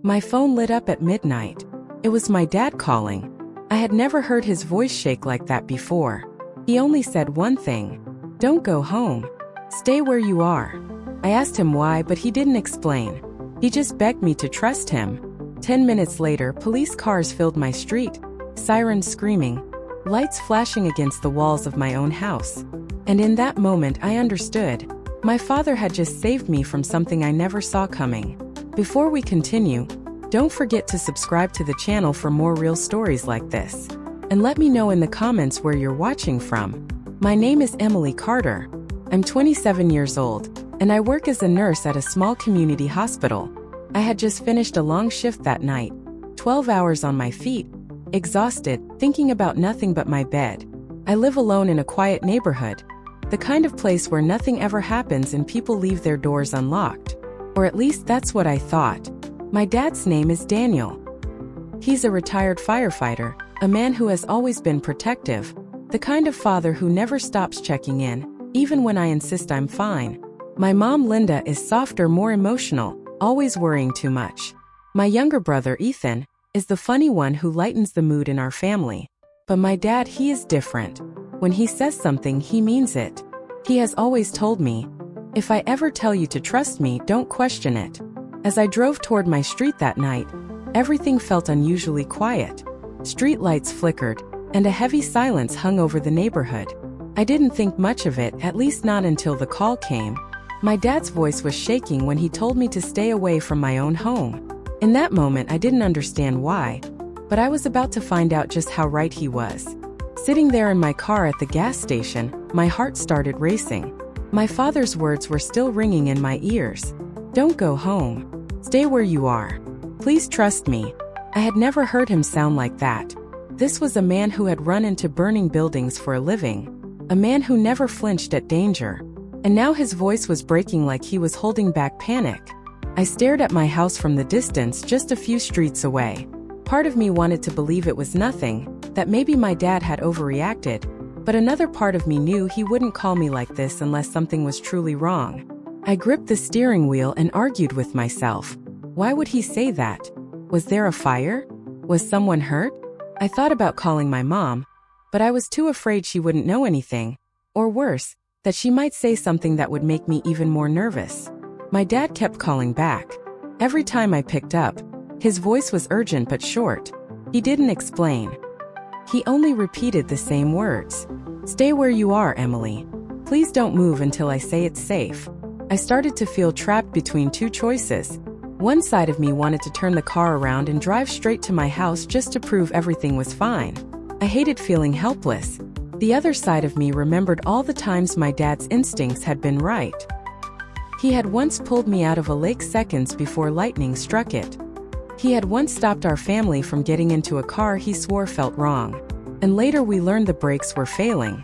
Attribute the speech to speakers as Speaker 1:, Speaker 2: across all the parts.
Speaker 1: My phone lit up at midnight. It was my dad calling. I had never heard his voice shake like that before. He only said one thing: "Don't go home. Stay where you are." I asked him why, but he didn't explain. He just begged me to trust him. 10 minutes later, police cars filled my street, sirens screaming, lights flashing against the walls of my own house. And in that moment I understood. My father had just saved me from something I never saw coming. Before we continue, don't forget to subscribe to the channel for more real stories like this. And let me know in the comments where you're watching from. My name is Emily Carter. I'm 27 years old, and I work as a nurse at a small community hospital. I had just finished a long shift that night, 12 hours on my feet, exhausted, thinking about nothing but my bed. I live alone in a quiet neighborhood, the kind of place where nothing ever happens and people leave their doors unlocked. Or at least that's what I thought. My dad's name is Daniel. He's a retired firefighter, a man who has always been protective, the kind of father who never stops checking in, even when I insist I'm fine. My mom, Linda, is softer, more emotional, always worrying too much. My younger brother, Ethan, is the funny one who lightens the mood in our family. But my dad, he is different. When he says something, he means it. He has always told me, "If I ever tell you to trust me, don't question it." As I drove toward my street that night, everything felt unusually quiet. Street lights flickered, and a heavy silence hung over the neighborhood. I didn't think much of it, at least not until the call came. My dad's voice was shaking when he told me to stay away from my own home. In that moment, I didn't understand why, but I was about to find out just how right he was. Sitting there in my car at the gas station, my heart started racing. My father's words were still ringing in my ears. "Don't go home. Stay where you are. Please trust me." I had never heard him sound like that. This was a man who had run into burning buildings for a living, a man who never flinched at danger. And now his voice was breaking like he was holding back panic. I stared at my house from the distance, just a few streets away. Part of me wanted to believe it was nothing, that maybe my dad had overreacted, but another part of me knew he wouldn't call me like this unless something was truly wrong. I gripped the steering wheel and argued with myself. Why would he say that? Was there a fire? Was someone hurt? I thought about calling my mom, but I was too afraid she wouldn't know anything, or worse, that she might say something that would make me even more nervous. My dad kept calling back. Every time I picked up, his voice was urgent but short. He didn't explain. He only repeated the same words. "Stay where you are, Emily. Please don't move until I say it's safe." I started to feel trapped between two choices. One side of me wanted to turn the car around and drive straight to my house just to prove everything was fine. I hated feeling helpless. The other side of me remembered all the times my dad's instincts had been right. He had once pulled me out of a lake seconds before lightning struck it. He had once stopped our family from getting into a car he swore felt wrong. And later we learned the brakes were failing.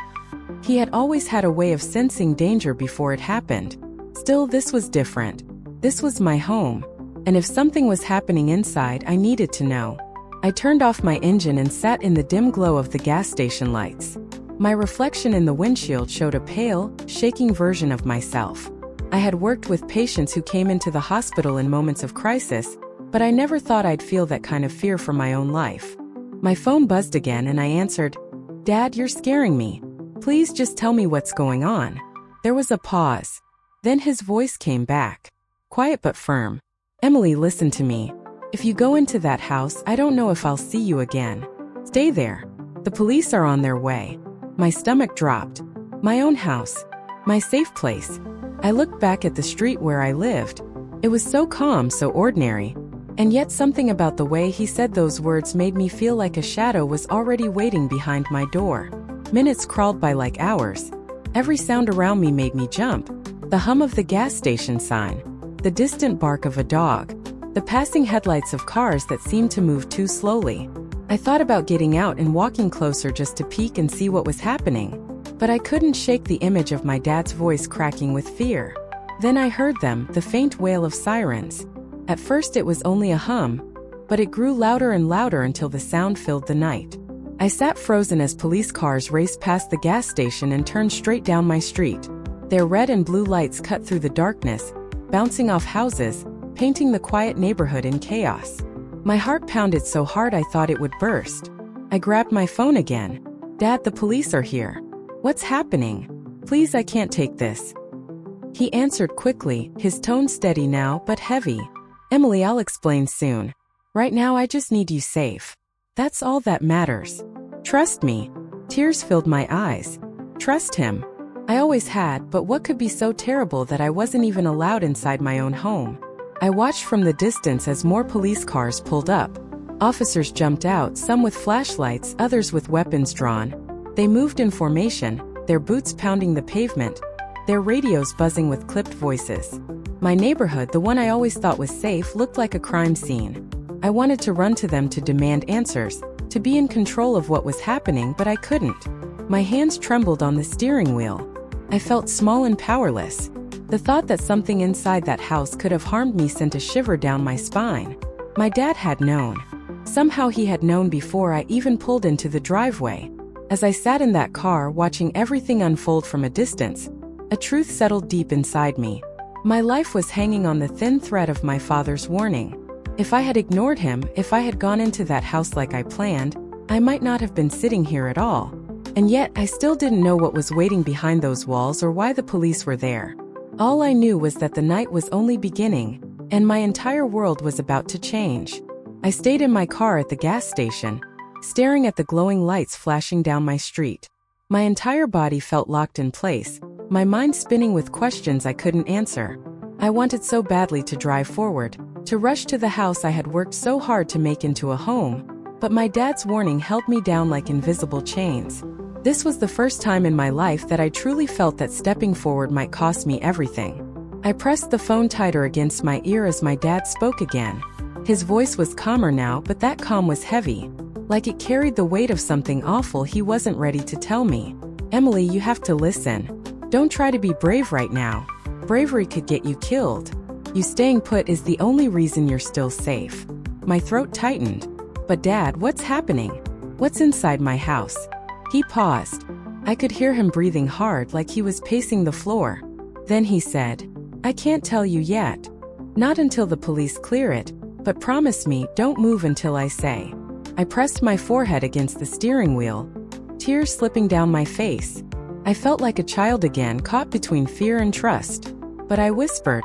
Speaker 1: He had always had a way of sensing danger before it happened. Still, this was different. This was my home. And if something was happening inside, I needed to know. I turned off my engine and sat in the dim glow of the gas station lights. My reflection in the windshield showed a pale, shaking version of myself. I had worked with patients who came into the hospital in moments of crisis, but I never thought I'd feel that kind of fear for my own life. My phone buzzed again and I answered. "Dad, you're scaring me. Please just tell me what's going on." There was a pause. Then his voice came back. Quiet but firm. "Emily, listen to me. If you go into that house, I don't know if I'll see you again. Stay there. The police are on their way." My stomach dropped. My own house. My safe place. I looked back at the street where I lived. It was so calm, so ordinary. And yet something about the way he said those words made me feel like a shadow was already waiting behind my door. Minutes crawled by like hours. Every sound around me made me jump. The hum of the gas station sign. The distant bark of a dog. The passing headlights of cars that seemed to move too slowly. I thought about getting out and walking closer just to peek and see what was happening. But I couldn't shake the image of my dad's voice cracking with fear. Then I heard them, the faint wail of sirens. At first it was only a hum, but it grew louder and louder until the sound filled the night. I sat frozen as police cars raced past the gas station and turned straight down my street. Their red and blue lights cut through the darkness, bouncing off houses, painting the quiet neighborhood in chaos. My heart pounded so hard I thought it would burst. I grabbed my phone again. "Dad, the police are here. What's happening? Please, I can't take this." He answered quickly, his tone steady now but heavy. "Emily, I'll explain soon. Right now I just need you safe. That's all that matters. Trust me." Tears filled my eyes. Trust him. I always had, but what could be so terrible that I wasn't even allowed inside my own home? I watched from the distance as more police cars pulled up. Officers jumped out, some with flashlights, others with weapons drawn. They moved in formation, their boots pounding the pavement, their radios buzzing with clipped voices. My neighborhood, the one I always thought was safe, looked like a crime scene. I wanted to run to them to demand answers, to be in control of what was happening, but I couldn't. My hands trembled on the steering wheel. I felt small and powerless. The thought that something inside that house could have harmed me sent a shiver down my spine. My dad had known. Somehow he had known before I even pulled into the driveway. As I sat in that car watching everything unfold from a distance, a truth settled deep inside me. My life was hanging on the thin thread of my father's warning. If I had ignored him, if I had gone into that house like I planned, I might not have been sitting here at all. And yet, I still didn't know what was waiting behind those walls or why the police were there. All I knew was that the night was only beginning, and my entire world was about to change. I stayed in my car at the gas station, staring at the glowing lights flashing down my street. My entire body felt locked in place, my mind spinning with questions I couldn't answer. I wanted so badly to drive forward, to rush to the house I had worked so hard to make into a home, but my dad's warning held me down like invisible chains. This was the first time in my life that I truly felt that stepping forward might cost me everything. I pressed the phone tighter against my ear as my dad spoke again. His voice was calmer now, but that calm was heavy, like it carried the weight of something awful he wasn't ready to tell me. "Emily, you have to listen. Don't try to be brave right now. Bravery could get you killed. You staying put is the only reason you're still safe." My throat tightened. "But Dad, what's happening? What's inside my house?" He paused. I could hear him breathing hard, like he was pacing the floor. Then he said, "I can't tell you yet. Not until the police clear it, but promise me, don't move until I say." I pressed my forehead against the steering wheel, tears slipping down my face. I felt like a child again, caught between fear and trust. But I whispered,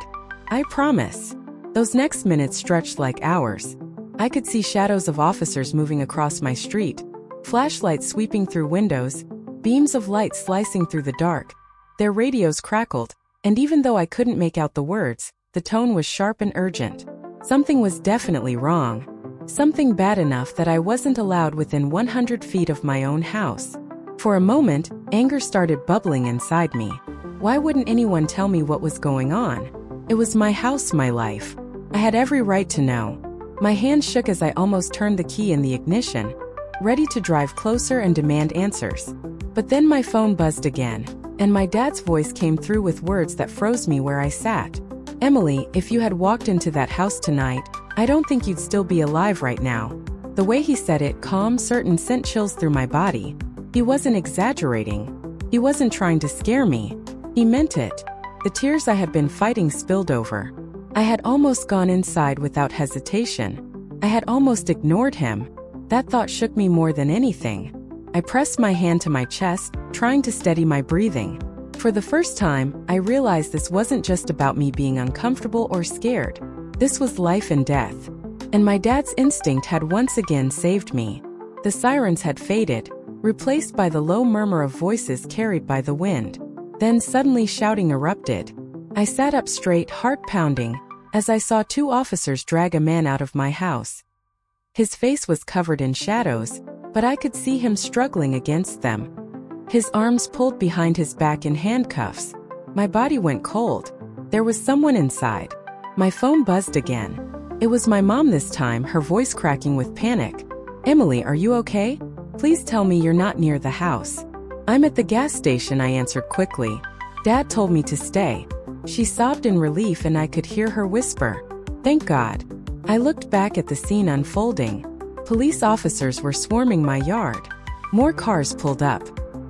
Speaker 1: "I promise." Those next minutes stretched like hours. I could see shadows of officers moving across my street, flashlights sweeping through windows, beams of light slicing through the dark. Their radios crackled, and even though I couldn't make out the words, the tone was sharp and urgent. Something was definitely wrong. Something bad enough that I wasn't allowed within 100 feet of my own house. For a moment, anger started bubbling inside me. Why wouldn't anyone tell me what was going on? It was my house, my life. I had every right to know. My hand shook as I almost turned the key in the ignition, ready to drive closer and demand answers. But then my phone buzzed again, and my dad's voice came through with words that froze me where I sat. "Emily, if you had walked into that house tonight, I don't think you'd still be alive right now." The way he said it, calm, certain, sent chills through my body. He wasn't exaggerating. He wasn't trying to scare me. He meant it. The tears I had been fighting spilled over. I had almost gone inside without hesitation. I had almost ignored him. That thought shook me more than anything. I pressed my hand to my chest, trying to steady my breathing. For the first time, I realized this wasn't just about me being uncomfortable or scared. This was life and death. And my dad's instinct had once again saved me. The sirens had faded, replaced by the low murmur of voices carried by the wind. Then suddenly shouting erupted. I sat up straight, heart pounding, as I saw two officers drag a man out of my house. His face was covered in shadows, but I could see him struggling against them. His arms pulled behind his back in handcuffs. My body went cold. There was someone inside. My phone buzzed again. It was my mom this time, her voice cracking with panic. "Emily, are you okay? Please tell me you're not near the house." "I'm at the gas station," I answered quickly. "Dad told me to stay." She sobbed in relief and I could hear her whisper, "Thank God." I looked back at the scene unfolding. Police officers were swarming my yard. More cars pulled up.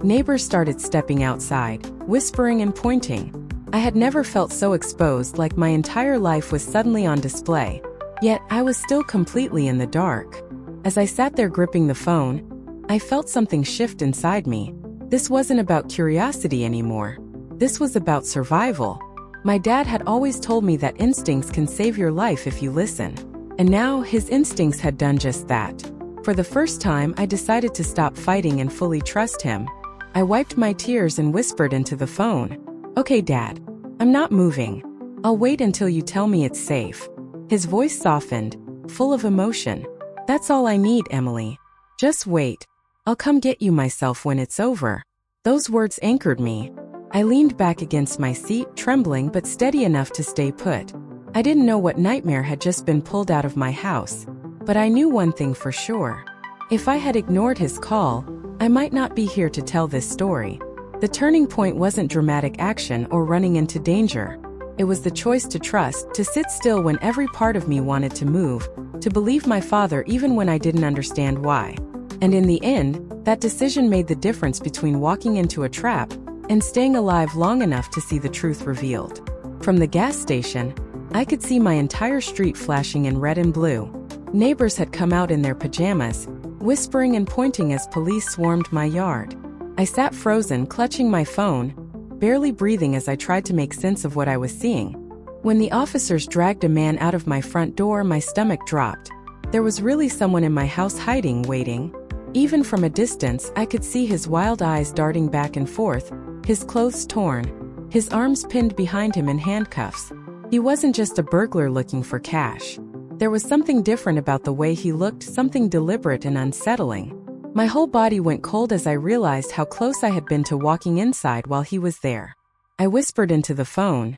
Speaker 1: Neighbors started stepping outside, whispering and pointing. I had never felt so exposed, like my entire life was suddenly on display. Yet, I was still completely in the dark. As I sat there gripping the phone, I felt something shift inside me. This wasn't about curiosity anymore. This was about survival. My dad had always told me that instincts can save your life if you listen. And now, his instincts had done just that. For the first time, I decided to stop fighting and fully trust him. I wiped my tears and whispered into the phone. "Okay, Dad. I'm not moving. I'll wait until you tell me it's safe." His voice softened, full of emotion. "That's all I need, Emily. Just wait. I'll come get you myself when it's over." Those words anchored me. I leaned back against my seat, trembling but steady enough to stay put. I didn't know what nightmare had just been pulled out of my house, but I knew one thing for sure. If I had ignored his call, I might not be here to tell this story. The turning point wasn't dramatic action or running into danger. It was the choice to trust, to sit still when every part of me wanted to move, to believe my father even when I didn't understand why. And in the end, that decision made the difference between walking into a trap and staying alive long enough to see the truth revealed. From the gas station, I could see my entire street flashing in red and blue. Neighbors had come out in their pajamas, whispering and pointing as police swarmed my yard. I sat frozen, clutching my phone, barely breathing as I tried to make sense of what I was seeing. When the officers dragged a man out of my front door, my stomach dropped. There was really someone in my house hiding, waiting. Even from a distance, I could see his wild eyes darting back and forth, his clothes torn, his arms pinned behind him in handcuffs. He wasn't just a burglar looking for cash. There was something different about the way he looked, something deliberate and unsettling. My whole body went cold as I realized how close I had been to walking inside while he was there. I whispered into the phone,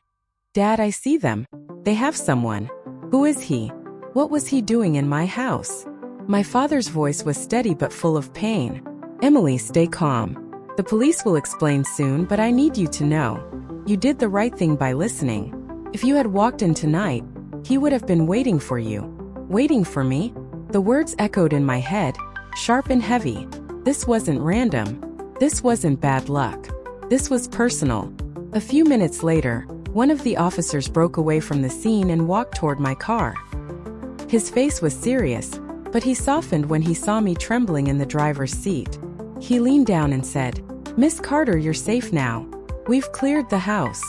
Speaker 1: "Dad, I see them. They have someone. Who is he? What was he doing in my house?" My father's voice was steady but full of pain. "Emily, stay calm. The police will explain soon, but I need you to know. You did the right thing by listening. If you had walked in tonight, he would have been waiting for you." Waiting for me? The words echoed in my head, sharp and heavy. This wasn't random. This wasn't bad luck. This was personal. A few minutes later, one of the officers broke away from the scene and walked toward my car. His face was serious, but he softened when he saw me trembling in the driver's seat. He leaned down and said, "Miss Carter, you're safe now. We've cleared the house."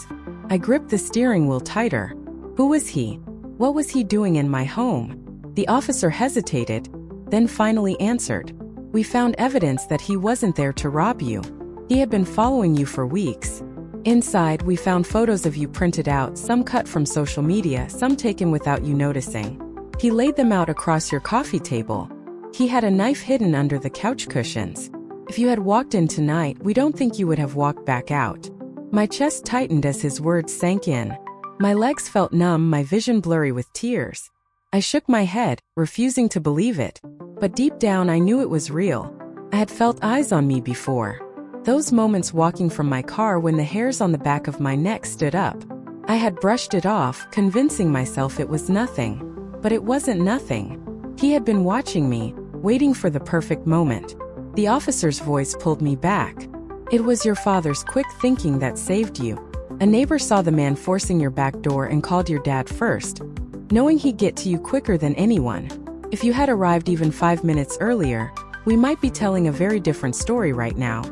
Speaker 1: I gripped the steering wheel tighter. Who was he? What was he doing in my home? The officer hesitated, then finally answered, "We found evidence that he wasn't there to rob you. He had been following you for weeks. Inside, we found photos of you printed out, some cut from social media, some taken without you noticing. He laid them out across your coffee table. He had a knife hidden under the couch cushions. If you had walked in tonight, we don't think you would have walked back out." My chest tightened as his words sank in. My legs felt numb, my vision blurry with tears. I shook my head, refusing to believe it. But deep down I knew it was real. I had felt eyes on me before. Those moments walking from my car when the hairs on the back of my neck stood up. I had brushed it off, convincing myself it was nothing. But it wasn't nothing. He had been watching me, waiting for the perfect moment. The officer's voice pulled me back. "It was your father's quick thinking that saved you. A neighbor saw the man forcing your back door and called your dad first, knowing he'd get to you quicker than anyone. If you had arrived even 5 minutes earlier, we might be telling a very different story right now."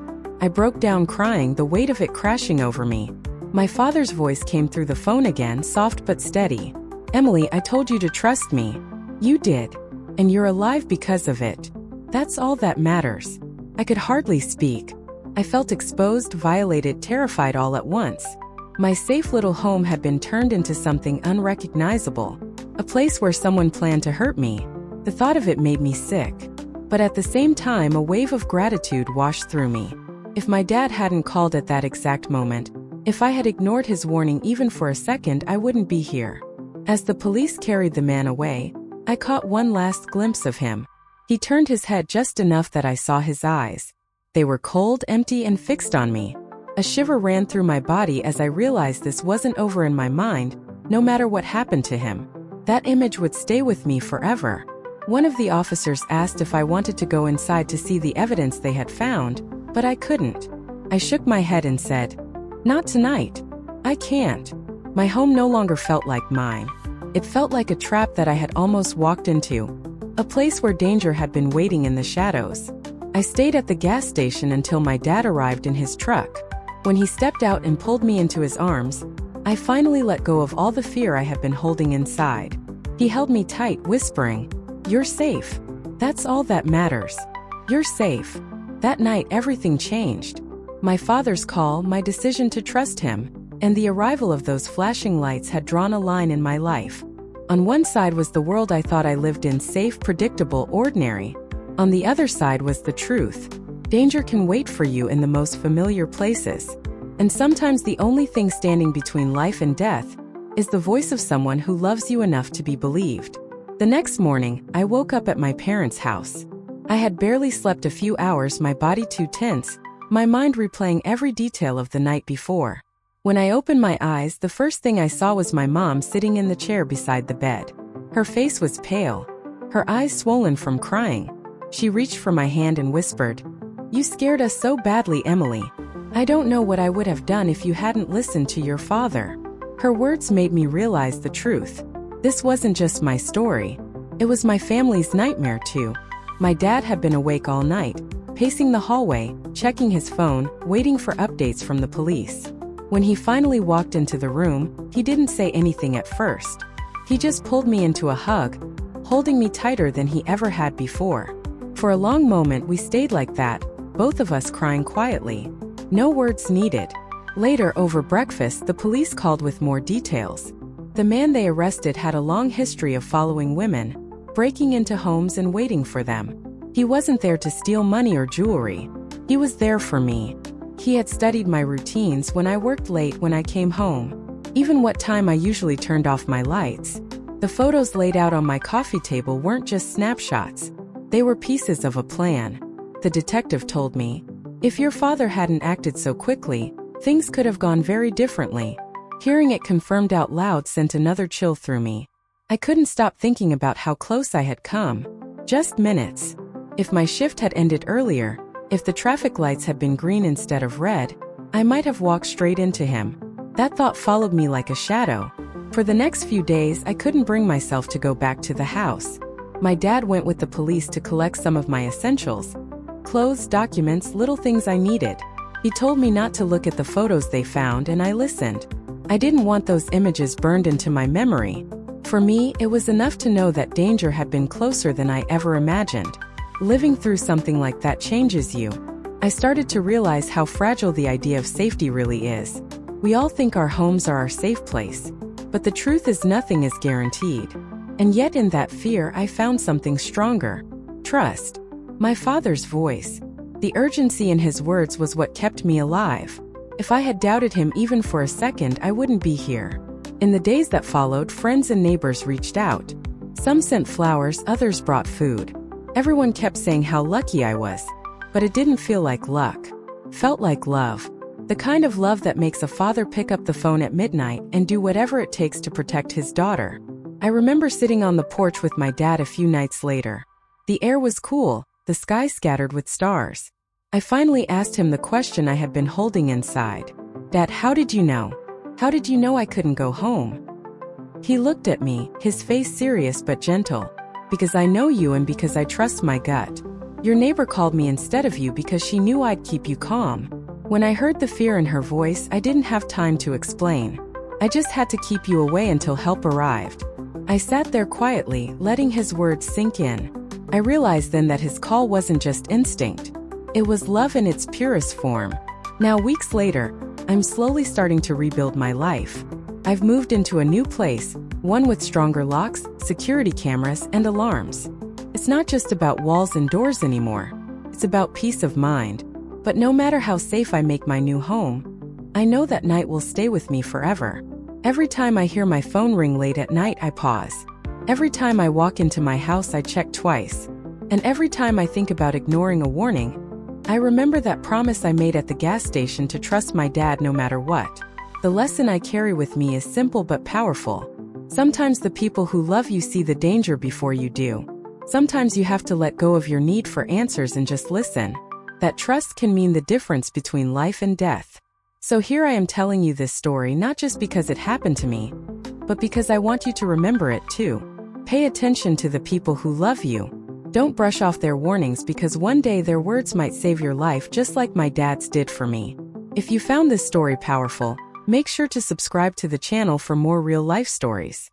Speaker 1: I broke down crying, the weight of it crashing over me. My father's voice came through the phone again, soft but steady. "Emily, I told you to trust me. You did. And you're alive because of it. That's all that matters." I could hardly speak. I felt exposed, violated, terrified all at once. My safe little home had been turned into something unrecognizable. A place where someone planned to hurt me. The thought of it made me sick. But at the same time, a wave of gratitude washed through me. If my dad hadn't called at that exact moment, if I had ignored his warning even for a second, I wouldn't be here. As the police carried the man away, I caught one last glimpse of him. He turned his head just enough that I saw his eyes. They were cold, empty, and fixed on me. A shiver ran through my body as I realized this wasn't over in my mind, no matter what happened to him. That image would stay with me forever. One of the officers asked if I wanted to go inside to see the evidence they had found, but I couldn't. I shook my head and said, "Not tonight. I can't. My home no longer felt like mine. It felt like a trap that I had almost walked into, a place where danger had been waiting in the shadows. I stayed at the gas station until my dad arrived in his truck. When he stepped out and pulled me into his arms, I finally let go of all the fear I had been holding inside. He held me tight, whispering, "You're safe. That's all that matters. You're safe." That night, everything changed. My father's call, my decision to trust him, and the arrival of those flashing lights had drawn a line in my life. On one side was the world I thought I lived in, safe, predictable, ordinary. On the other side was the truth. Danger can wait for you in the most familiar places. And sometimes the only thing standing between life and death is the voice of someone who loves you enough to be believed. The next morning, I woke up at my parents' house. I had barely slept a few hours, my body too tense, my mind replaying every detail of the night before. When I opened my eyes, the first thing I saw was my mom sitting in the chair beside the bed. Her face was pale, her eyes swollen from crying. She reached for my hand and whispered, "You scared us so badly, Emily. I don't know what I would have done if you hadn't listened to your father." Her words made me realize the truth. This wasn't just my story. It was my family's nightmare too. My dad had been awake all night, pacing the hallway, checking his phone, waiting for updates from the police. When he finally walked into the room, he didn't say anything at first. He just pulled me into a hug, holding me tighter than he ever had before. For a long moment we stayed like that, both of us crying quietly. No words needed. Later, over breakfast, the police called with more details. The man they arrested had a long history of following women, breaking into homes and waiting for them. He wasn't there to steal money or jewelry. He was there for me. He had studied my routines, when I worked late, when I came home, even what time I usually turned off my lights. The photos laid out on my coffee table weren't just snapshots. They were pieces of a plan. The detective told me, if your father hadn't acted so quickly, things could have gone very differently. Hearing it confirmed out loud sent another chill through me. I couldn't stop thinking about how close I had come. Just minutes. If my shift had ended earlier, if the traffic lights had been green instead of red, I might have walked straight into him. That thought followed me like a shadow. For the next few days, I couldn't bring myself to go back to the house. My dad went with the police to collect some of my essentials. Clothes, documents, little things I needed. He told me not to look at the photos they found, and I listened. I didn't want those images burned into my memory. For me, it was enough to know that danger had been closer than I ever imagined. Living through something like that changes you. I started to realize how fragile the idea of safety really is. We all think our homes are our safe place, but the truth is nothing is guaranteed. And yet in that fear, I found something stronger. Trust. My father's voice. The urgency in his words was what kept me alive. If I had doubted him even for a second, I wouldn't be here. In the days that followed, friends and neighbors reached out. Some sent flowers, others brought food. Everyone kept saying how lucky I was. But it didn't feel like luck. Felt like love. The kind of love that makes a father pick up the phone at midnight and do whatever it takes to protect his daughter. I remember sitting on the porch with my dad a few nights later. The air was cool, the sky scattered with stars. I finally asked him the question I had been holding inside. Dad, how did you know? How did you know I couldn't go home? He looked at me, his face serious but gentle. Because I know you and because I trust my gut. Your neighbor called me instead of you because she knew I'd keep you calm. When I heard the fear in her voice, I didn't have time to explain. I just had to keep you away until help arrived. I sat there quietly, letting his words sink in. I realized then that his call wasn't just instinct. It was love in its purest form. Now, weeks later, I'm slowly starting to rebuild my life. I've moved into a new place, one with stronger locks, security cameras, and alarms. It's not just about walls and doors anymore. It's about peace of mind. But no matter how safe I make my new home, I know that night will stay with me forever. Every time I hear my phone ring late at night, I pause. Every time I walk into my house, I check twice. And every time I think about ignoring a warning, I remember that promise I made at the gas station to trust my dad no matter what. The lesson I carry with me is simple but powerful. Sometimes the people who love you see the danger before you do. Sometimes you have to let go of your need for answers and just listen. That trust can mean the difference between life and death. So here I am telling you this story not just because it happened to me, but because I want you to remember it too. Pay attention to the people who love you. Don't brush off their warnings because one day their words might save your life just like my dad's did for me. If you found this story powerful, make sure to subscribe to the channel for more real-life stories.